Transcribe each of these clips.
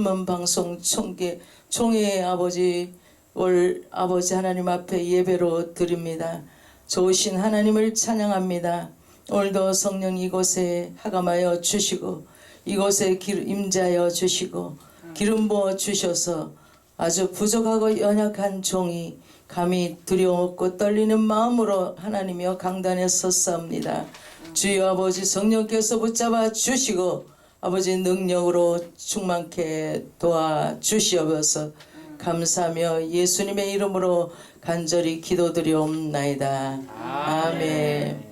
방송 총회 아버지 아버지 하나님 앞에 예배로 드립니다. 좋으신 하나님을 찬양합니다. 오늘도 성령 이곳에 하감하여 주시고 이곳에 임재하여 주시고 기름 부어 주셔서 아주 부족하고 연약한 종이 감히 두려움 없고 떨리는 마음으로 하나님이여 강단에 섰사옵니다. 주여 아버지 성령께서 붙잡아 주시고 아버지 능력으로 충만케 도와주시옵소서. 감사하며 예수님의 이름으로 간절히 기도드리옵나이다. 아멘.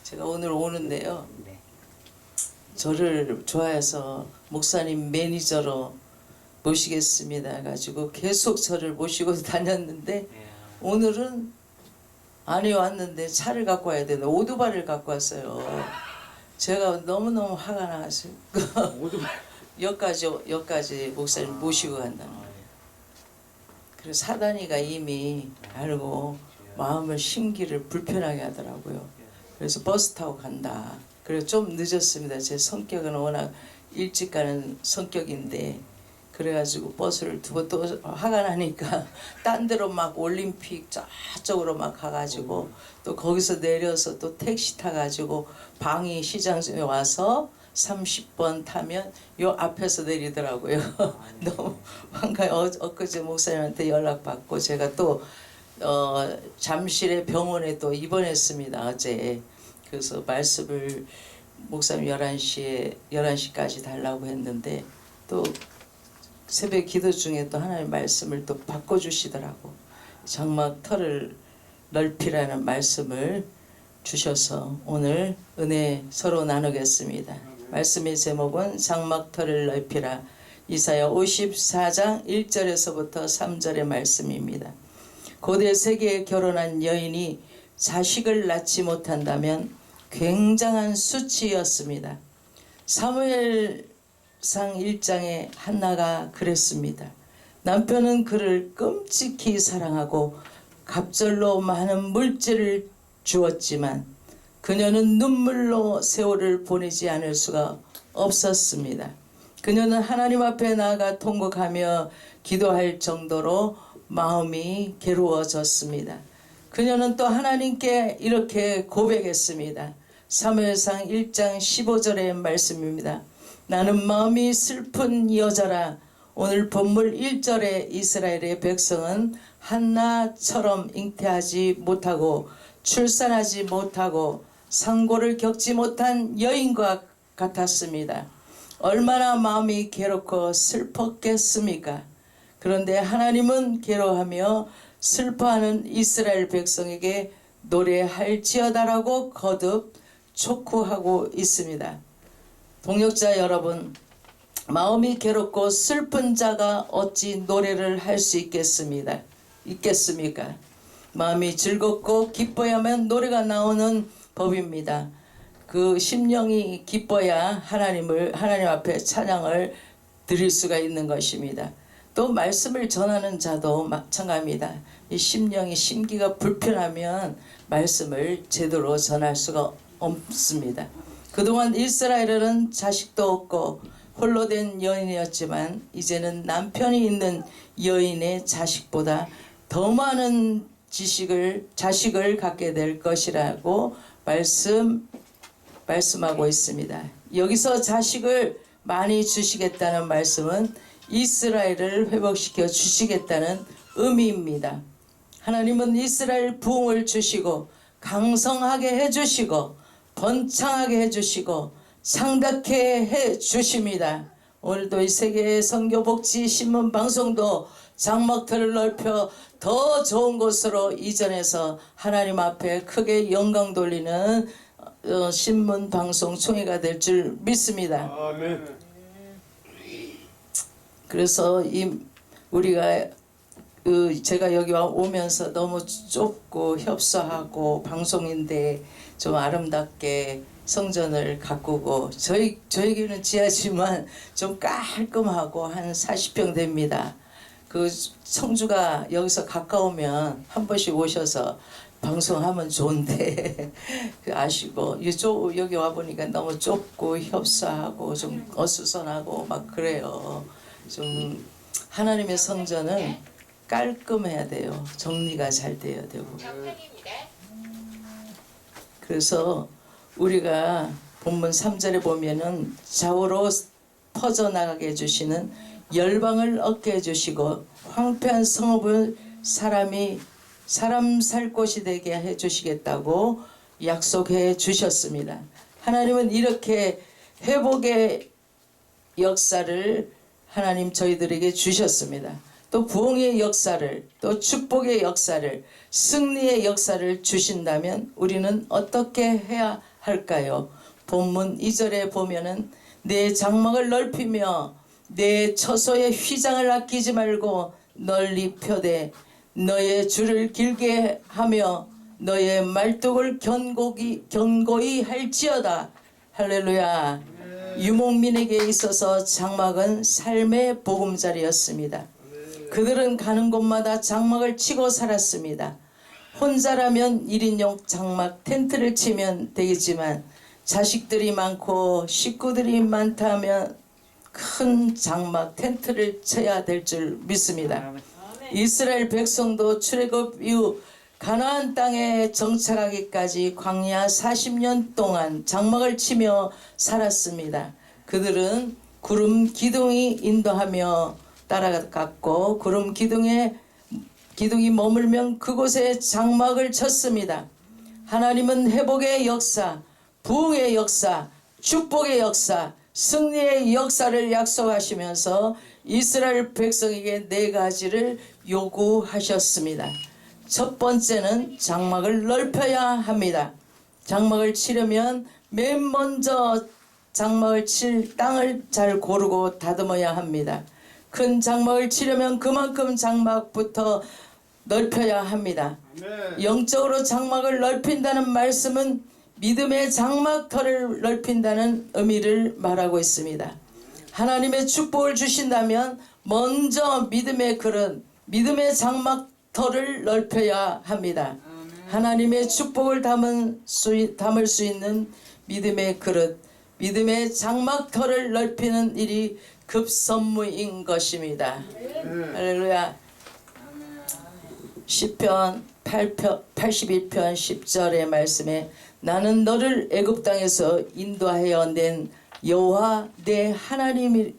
제가 오늘 오는데요, 저를 좋아해서 목사님 매니저로 모시겠습니다 가지고 계속 저를 모시고 다녔는데 오늘은 안에 왔는데 차를 갖고 와야 되는데 오토바이를 갖고 왔어요. 제가 너무너무 화가 나서 여기까지 목사님 모시고 간다는 거예요. 그래서 사단이가 이미 알고 마음을 심기를 불편하게 하더라고요. 그래서 버스 타고 간다. 그래서 좀 늦었습니다. 제 성격은 워낙 일찍 가는 성격인데 그래가지고 버스를 두고 또 화가 나니까 딴 데로 막 올림픽 저쪽으로 막 가가지고 또 거기서 내려서 또 택시 타가지고 방위 시장에 와서 30번 타면 요 앞에서 내리더라고요. 너무 황가해. 엊그제 목사님한테 연락받고 제가 또 잠실의 병원에 또 입원했습니다. 어제. 그래서 말씀을 목사님 11시까지 달라고 했는데 또 새벽 기도 중에 또 하나님의 말씀을 또 바꿔주시더라고. 장막 털을 넓히라는 말씀을 주셔서 오늘 은혜 서로 나누겠습니다. 말씀의 제목은 장막 털을 넓히라. 이사야 54장 1절에서부터 3절의 말씀입니다. 고대 세계에 결혼한 여인이 자식을 낳지 못한다면 굉장한 수치였습니다. 사무엘상 1장에 한나가 그랬습니다. 남편은 그를 끔찍히 사랑하고 갑절로 많은 물질을 주었지만 그녀는 눈물로 세월을 보내지 않을 수가 없었습니다. 그녀는 하나님 앞에 나아가 통곡하며 기도할 정도로 마음이 괴로워졌습니다. 그녀는 또 하나님께 이렇게 고백했습니다. 사무엘상 1장 15절의 말씀입니다. 나는 마음이 슬픈 여자라. 오늘 본문 1절에 이스라엘의 백성은 한나처럼 잉태하지 못하고 출산하지 못하고 상고를 겪지 못한 여인과 같았습니다. 얼마나 마음이 괴롭고 슬펐겠습니까? 그런데 하나님은 괴로워하며 슬퍼하는 이스라엘 백성에게 노래할지어다라고 거듭 촉구하고 있습니다. 동역자 여러분, 마음이 괴롭고 슬픈 자가 어찌 노래를 할 수 있겠습니까? 마음이 즐겁고 기뻐야만 노래가 나오는 법입니다. 그 심령이 기뻐야 하나님 앞에 찬양을 드릴 수가 있는 것입니다. 또 말씀을 전하는 자도 마찬가지입니다. 이 심기가 불편하면 말씀을 제대로 전할 수가 없습니다. 그동안 이스라엘은 자식도 없고 홀로 된 여인이었지만 이제는 남편이 있는 여인의 자식보다 더 많은 자식을 갖게 될 것이라고 말씀하고 있습니다. 여기서 자식을 많이 주시겠다는 말씀은 이스라엘을 회복시켜 주시겠다는 의미입니다. 하나님은 이스라엘 부흥을 주시고 강성하게 해주시고 번창하게 해주시고 창답케 해주십니다. 오늘도 이 세계 선교복지 신문 방송도 장막틀을 넓혀 더 좋은 곳으로 이전해서 하나님 앞에 크게 영광 돌리는 신문 방송 총회가 될 줄 믿습니다. 아멘. 그래서 우리가 제가 여기 오면서 너무 좁고 협소하고 방송인데 좀 아름답게 성전을 가꾸고 저희 교회는 지하지만 좀 깔끔하고 한 40평 됩니다. 그 청주가 여기서 가까우면 한 번씩 오셔서 방송하면 좋은데 그 아시고 여기 와 보니까 너무 좁고 협소하고 좀 어수선하고 막 그래요. 좀 하나님의 성전은 깔끔해야 돼요. 정리가 잘 돼야 되고. 그래서 우리가 본문 3절에 보면은 좌우로 퍼져나가게 해주시는 열방을 얻게 해주시고 황폐한 성읍을 사람 살 곳이 되게 해주시겠다고 약속해 주셨습니다. 하나님은 이렇게 회복의 역사를 하나님 저희들에게 주셨습니다. 또 부흥의 역사를, 또 축복의 역사를, 승리의 역사를 주신다면 우리는 어떻게 해야 할까요? 본문 2절에 보면은 내 장막을 넓히며 내 처소의 휘장을 아끼지 말고 널리 펴되 너의 줄을 길게 하며 너의 말뚝을 견고히 할지어다. 할렐루야. 유목민에게 있어서 장막은 삶의 보금자리였습니다. 그들은 가는 곳마다 장막을 치고 살았습니다. 혼자라면 1인용 장막 텐트를 치면 되겠지만 자식들이 많고 식구들이 많다면 큰 장막 텐트를 쳐야 될 줄 믿습니다. 이스라엘 백성도 출애굽 이후 가나안 땅에 정착하기까지 광야 40년 동안 장막을 치며 살았습니다. 그들은 구름 기둥이 인도하며 따라갔고 구름 기둥이 머물면 그곳에 장막을 쳤습니다. 하나님은 회복의 역사, 부흥의 역사, 축복의 역사, 승리의 역사를 약속하시면서 이스라엘 백성에게 4가지를 요구하셨습니다. 첫 번째는 장막을 넓혀야 합니다. 장막을 치려면 맨 먼저 장막을 칠 땅을 잘 고르고 다듬어야 합니다. 큰 장막을 치려면 그만큼 장막부터 넓혀야 합니다. 영적으로 장막을 넓힌다는 말씀은 믿음의 장막터를 넓힌다는 의미를 말하고 있습니다. 하나님의 축복을 주신다면 먼저 믿음의 그릇, 믿음의 장막터를 넓혀야 합니다. 하나님의 축복을 담을 수 있는 믿음의 그릇, 믿음의 장막터를 넓히는 일이 급선무인 것입니다. 할렐루야. 시편 81편 10절의 말씀에 나는 너를 애굽 땅에서 인도하여 낸 여호와 내 하나님이니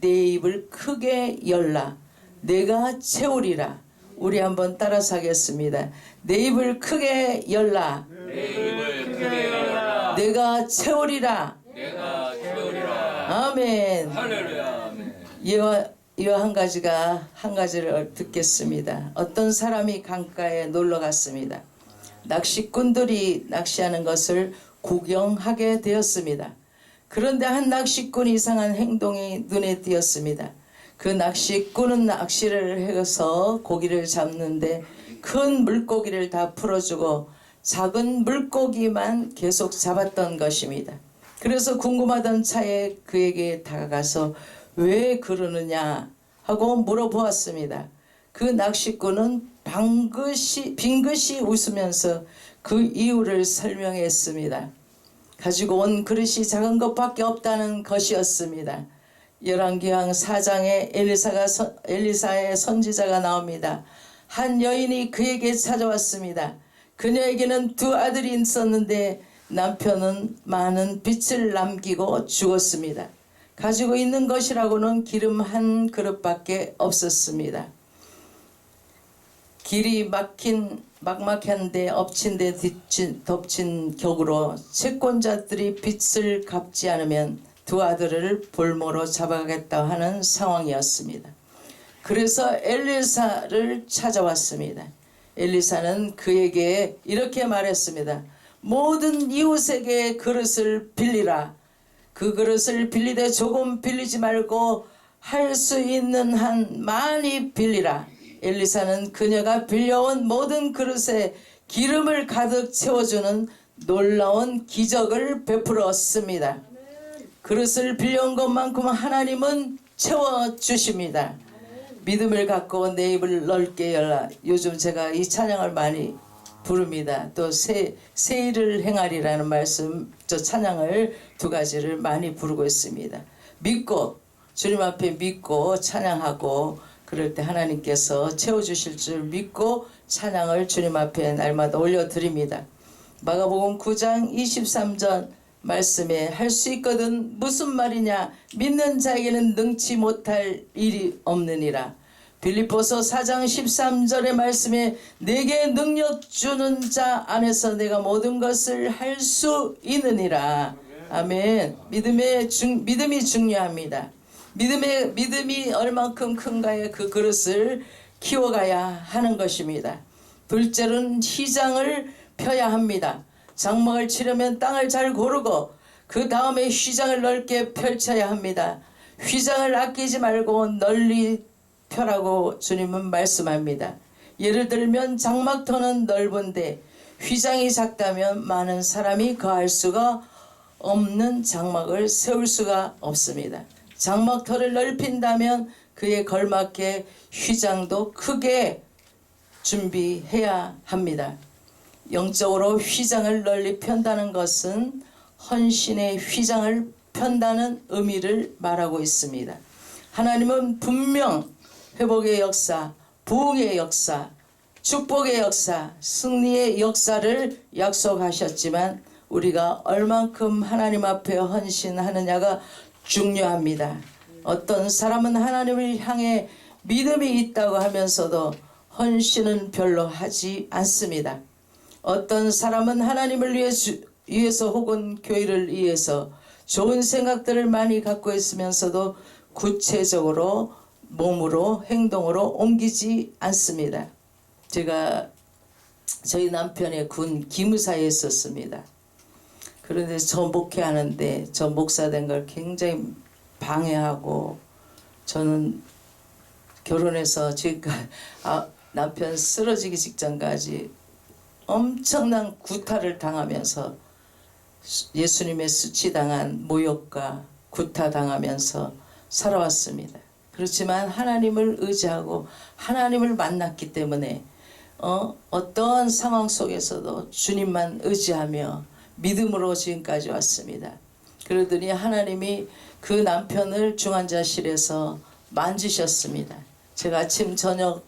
내 입을 크게 열라 내가 채우리라. 우리 한번 따라서 하겠습니다. 내 입을 크게 열라. 내 입을 크게 열라. 내가 채우리라. 내가 채우리라. 아멘. 할렐루야. 아멘. 이와 한 가지를 듣겠습니다. 어떤 사람이 강가에 놀러 갔습니다. 낚시꾼들이 낚시하는 것을 구경하게 되었습니다. 그런데 한 낚시꾼이 이상한 행동이 눈에 띄었습니다. 그 낚시꾼은 낚시를 해서 고기를 잡는데 큰 물고기를 다 풀어주고 작은 물고기만 계속 잡았던 것입니다. 그래서 궁금하던 차에 그에게 다가가서 왜 그러느냐 하고 물어보았습니다. 그 낚시꾼은 빙긋이 웃으면서 그 이유를 설명했습니다. 가지고 온 그릇이 작은 것밖에 없다는 것이었습니다. 열왕기상 4장에 엘리사의 선지자가 나옵니다. 한 여인이 그에게 찾아왔습니다. 그녀에게는 2 아들이 있었는데 남편은 많은 빚을 남기고 죽었습니다. 가지고 있는 것이라고는 기름 1 그릇밖에 없었습니다. 길이 막막한 데 엎친 데 덮친 격으로 채권자들이 빚을 갚지 않으면 2 아들을 볼모로 잡아가겠다 하는 상황이었습니다. 그래서 엘리사를 찾아왔습니다. 엘리사는 그에게 이렇게 말했습니다. 모든 이웃에게 그릇을 빌리라. 그 그릇을 빌리되 조금 빌리지 말고 할 수 있는 한 많이 빌리라. 엘리사는 그녀가 빌려온 모든 그릇에 기름을 가득 채워주는 놀라운 기적을 베풀었습니다. 그릇을 빌려온 것만큼 하나님은 채워주십니다. 믿음을 갖고 내 입을 넓게 열라. 요즘 제가 이 찬양을 많이 부릅니다. 또 새 일을 행하리라는 말씀, 저 찬양을 두 가지를 많이 부르고 있습니다. 믿고 주님 앞에 믿고 찬양하고 그럴 때 하나님께서 채워주실 줄 믿고 찬양을 주님 앞에 날마다 올려드립니다. 마가복음 9장 23절 말씀에 할 수 있거든 무슨 말이냐 믿는 자에게는 능치 못할 일이 없느니라. 빌립보서 4장 13절의 말씀에 내게 능력 주는 자 안에서 내가 모든 것을 할 수 있느니라. 아멘. 믿음이 중요합니다. 믿음이 얼만큼 큰가에 그 그릇을 키워가야 하는 것입니다. 둘째로는 휘장을 펴야 합니다. 장막을 치려면 땅을 잘 고르고 그 다음에 휘장을 넓게 펼쳐야 합니다. 휘장을 아끼지 말고 널리 펴라고 주님은 말씀합니다. 예를 들면 장막터는 넓은데 휘장이 작다면 많은 사람이 거할 수가 없는 장막을 세울 수가 없습니다. 장막터를 넓힌다면 그에 걸맞게 휘장도 크게 준비해야 합니다. 영적으로 휘장을 널리 편다는 것은 헌신의 휘장을 편다는 의미를 말하고 있습니다. 하나님은 분명 회복의 역사, 부흥의 역사, 축복의 역사, 승리의 역사를 약속하셨지만 우리가 얼만큼 하나님 앞에 헌신하느냐가 중요합니다. 어떤 사람은 하나님을 향해 믿음이 있다고 하면서도 헌신은 별로 하지 않습니다. 어떤 사람은 하나님을 위해서 혹은 교회를 위해서 좋은 생각들을 많이 갖고 있으면서도 구체적으로 몸으로 행동으로 옮기지 않습니다. 제가 저희 남편의 군 기무사에 있었습니다. 그런데 저 목회하는데 저 목사 된 걸 굉장히 방해하고 저는 결혼해서 지금까지 남편 쓰러지기 직전까지 엄청난 구타를 당하면서 예수님의 수치당한 모욕과 구타당하면서 살아왔습니다. 그렇지만 하나님을 의지하고 하나님을 만났기 때문에 어떤 상황 속에서도 주님만 의지하며 믿음으로 지금까지 왔습니다. 그러더니 하나님이 그 남편을 중환자실에서 만지셨습니다. 제가 아침 저녁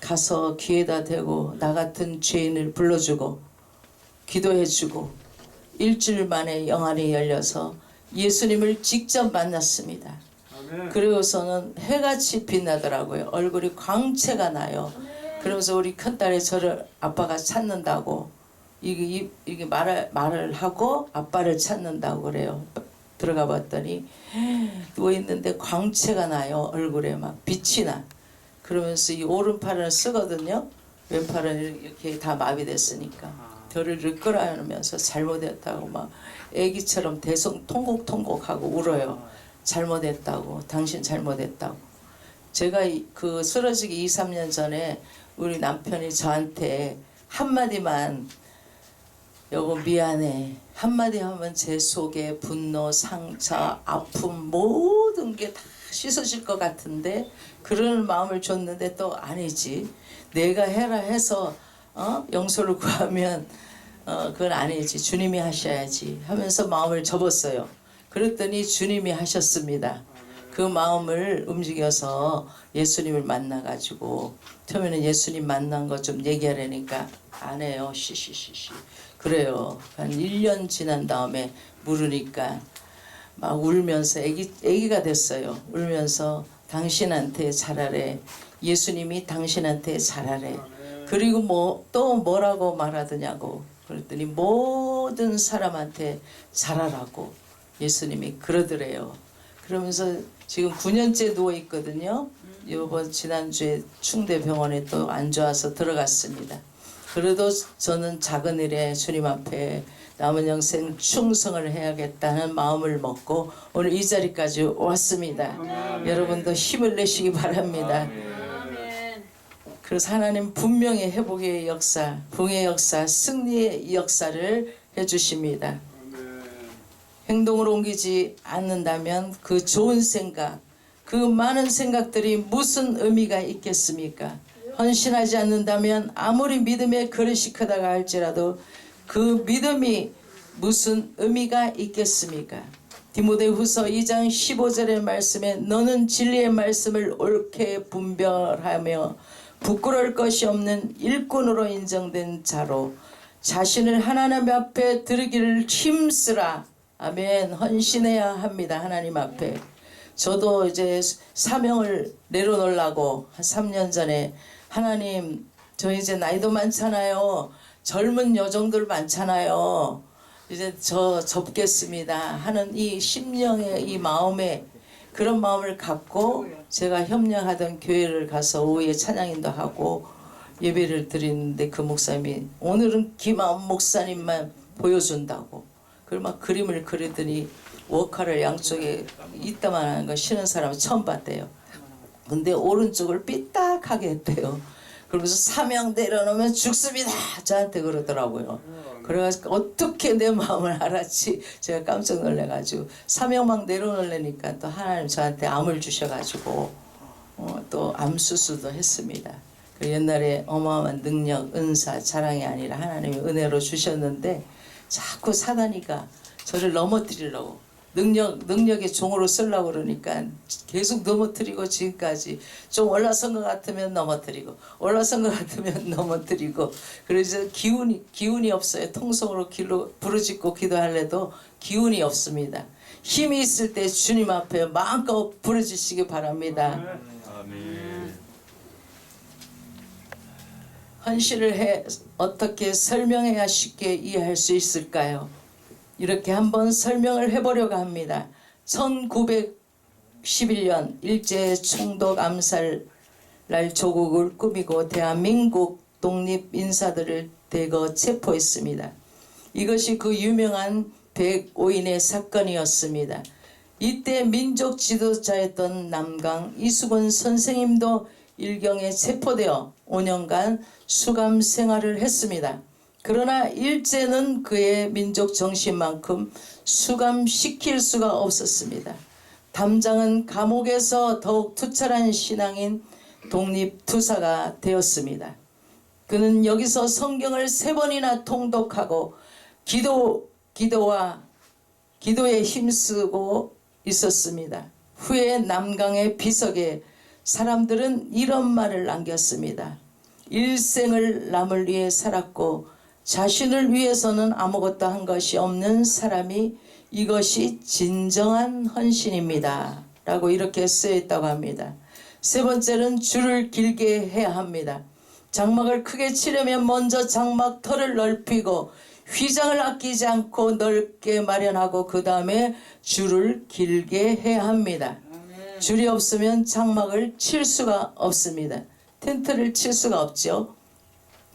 가서 귀에다 대고 나 같은 죄인을 불러주고 기도해주고 일주일 만에 영안이 열려서 예수님을 직접 만났습니다. 그리고서는 해같이 빛나더라고요. 얼굴이 광채가 나요. 그러면서 우리 큰딸이 저를 아빠가 찾는다고 이게 말을 하고 아빠를 찾는다고 그래요. 들어가 봤더니 누워있는데 광채가 나요. 얼굴에 막 빛이 나. 그러면서 이 오른팔을 쓰거든요. 왼팔은 이렇게 다 마비됐으니까 저를 끌어안으면서 잘못했다고 막 애기처럼 통곡하고 울어요. 잘못했다고, 당신 잘못했다고. 제가 그 쓰러지기 2, 3년 전에 우리 남편이 저한테 한마디만 여보 미안해 한마디 하면 제 속에 분노, 상처, 아픔 모든 게 다 씻어질 것 같은데 그런 마음을 줬는데 또 아니지. 내가 해라 해서 용서를 구하면 그건 아니지. 주님이 하셔야지 하면서 마음을 접었어요. 그랬더니 주님이 하셨습니다. 그 마음을 움직여서 예수님을 만나가지고 처음에는 예수님 만난 거 좀 얘기하려니까 안 해요. 시시시시. 그래요. 한 1년 지난 다음에 물으니까 막 울면서 애기가 됐어요. 울면서 당신한테 잘하래. 예수님이 당신한테 잘하래. 그리고 또 뭐라고 말하더냐고. 그랬더니 모든 사람한테 잘하라고 예수님이 그러더래요. 그러면서 지금 9년째 누워 있거든요. 이번 지난주에 충대병원에 또 안 좋아서 들어갔습니다. 그래도 저는 작은 일에 주님 앞에 남은 영생 충성을 해야겠다는 마음을 먹고 오늘 이 자리까지 왔습니다. 여러분도 힘을 내시기 바랍니다. 그래서 하나님 분명히 회복의 역사, 부흥의 역사, 승리의 역사를 해주십니다. 행동으로 옮기지 않는다면 그 좋은 생각, 그 많은 생각들이 무슨 의미가 있겠습니까? 헌신하지 않는다면 아무리 믿음의 그릇이 크다가 할지라도 그 믿음이 무슨 의미가 있겠습니까? 디모데후서 2장 15절의 말씀에 너는 진리의 말씀을 옳게 분별하며 부끄러울 것이 없는 일꾼으로 인정된 자로 자신을 하나님 앞에 드리기를 힘쓰라. 아멘. 헌신해야 합니다. 하나님 앞에. 저도 이제 사명을 내려놓으려고 한 3년 전에 하나님 저 이제 나이도 많잖아요. 젊은 여종들 많잖아요. 이제 저 접겠습니다 하는 이 심령의 이 마음에 그런 마음을 갖고 제가 협력하던 교회를 가서 오후에 찬양인도 하고 예배를 드리는데 그 목사님이 오늘은 김아원 목사님만 보여준다고 그리고 막 그림을 그리더니 워커를 양쪽에 이따만 하는 거 신은 사람은 처음 봤대요. 근데 오른쪽을 삐딱하게 했대요. 그러면서 사명 내려놓으면 죽습니다 저한테 그러더라고요. 그래가지고 어떻게 내 마음을 알았지 제가 깜짝 놀래가지고 사명막 내려놓으려니까 또 하나님 저한테 암을 주셔가지고 또 암수술도 했습니다. 그 옛날에 어마어마한 능력 은사 자랑이 아니라 하나님이 은혜로 주셨는데 자꾸 사단이가 저를 넘어뜨리려고 능력의 종으로 쓰려고 그러니까 계속 넘어뜨리고 지금까지 좀 올라선 것 같으면 넘어뜨리고 올라선 것 같으면 넘어뜨리고 그래서 기운이 없어요. 통성으로 길로 부르짖고 기도할래도 기운이 없습니다. 힘이 있을 때 주님 앞에 마음껏 부르짖으시기 바랍니다. 아멘. 헌신을 해 어떻게 설명해야 쉽게 이해할 수 있을까요? 이렇게 한번 설명을 해보려고 합니다. 1911년 일제 총독 암살 날 조국을 꾸미고 대한민국 독립 인사들을 대거 체포했습니다. 이것이 그 유명한 105인의 사건이었습니다. 이때 민족 지도자였던 남강 이수근 선생님도 일경에 체포되어 5년간 수감 생활을 했습니다. 그러나 일제는 그의 민족 정신만큼 수감시킬 수가 없었습니다. 담장은 감옥에서 더욱 투철한 신앙인 독립투사가 되었습니다. 그는 여기서 성경을 3번이나 통독하고 기도에 힘쓰고 있었습니다. 후에 남강의 비석에 사람들은 이런 말을 남겼습니다. 일생을 남을 위해 살았고 자신을 위해서는 아무것도 한 것이 없는 사람이 이것이 진정한 헌신입니다. 라고 이렇게 쓰여있다고 합니다. 3번째는 줄을 길게 해야 합니다. 장막을 크게 치려면 먼저 장막 털을 넓히고 휘장을 아끼지 않고 넓게 마련하고 그 다음에 줄을 길게 해야 합니다. 줄이 없으면 장막을 칠 수가 없습니다. 텐트를 칠 수가 없죠.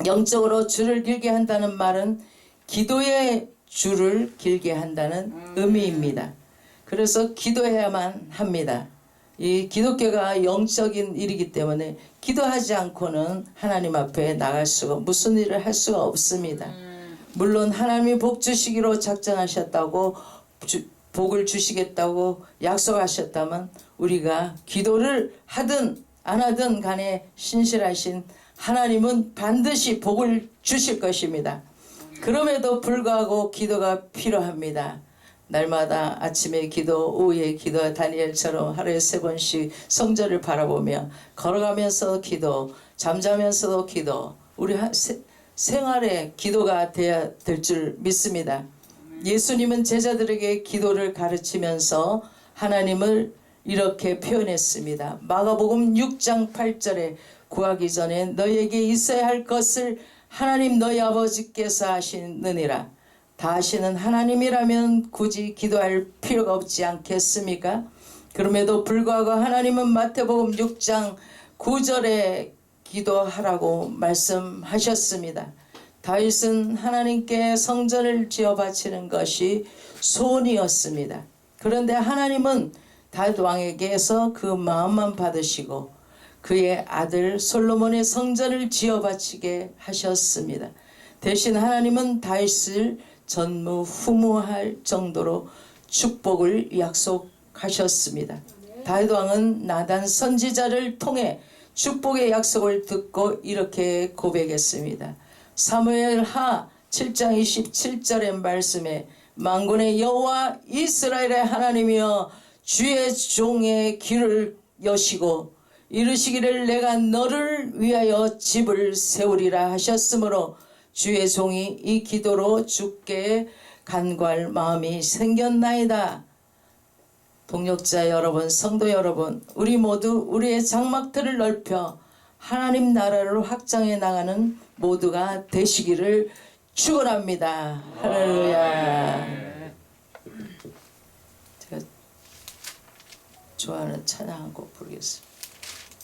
영적으로 줄을 길게 한다는 말은 기도의 줄을 길게 한다는 의미입니다. 그래서 기도해야만 합니다. 이 기독교가 영적인 일이기 때문에 기도하지 않고는 하나님 앞에 나갈 수가 무슨 일을 할 수가 없습니다. 물론 하나님이 복 주시기로 작정하셨다고 복을 주시겠다고 약속하셨다면 우리가 기도를 하든 안 하든 간에 신실하신 하나님은 반드시 복을 주실 것입니다. 그럼에도 불구하고 기도가 필요합니다. 날마다 아침에 기도, 오후에 기도, 다니엘처럼 하루에 3번씩 성전을 바라보며 걸어가면서 기도, 잠자면서도 기도, 우리 생활에 기도가 되어야 될 줄 믿습니다. 예수님은 제자들에게 기도를 가르치면서 하나님을 이렇게 표현했습니다. 마가복음 6장 8절에 구하기 전에 너희에게 있어야 할 것을 하나님 너희 아버지께서 하시느니라. 다 하시는 하나님이라면 굳이 기도할 필요가 없지 않겠습니까? 그럼에도 불구하고 하나님은 마태복음 6장 9절에 기도하라고 말씀하셨습니다. 다윗은 하나님께 성전을 지어 바치는 것이 소원이었습니다. 그런데 하나님은 다윗 왕에게서 그 마음만 받으시고 그의 아들 솔로몬의 성전을 지어 바치게 하셨습니다. 대신 하나님은 다윗을 전무후무할 정도로 축복을 약속하셨습니다. 다윗 왕은 나단 선지자를 통해 축복의 약속을 듣고 이렇게 고백했습니다. 사무엘하 7장 27절의 말씀에 만군의 여호와 이스라엘의 하나님이여 주의 종의 귀를 여시고 이르시기를 내가 너를 위하여 집을 세우리라 하셨으므로 주의 종이 이 기도로 주께 간구할 마음이 생겼나이다. 동역자 여러분, 성도 여러분, 우리 모두 우리의 장막들을 넓혀 하나님 나라를 확장해 나가는 모두가 되시기를 축원합니다. 할렐루야. 제가 좋아하는 찬양 한 곡 부르겠습니다.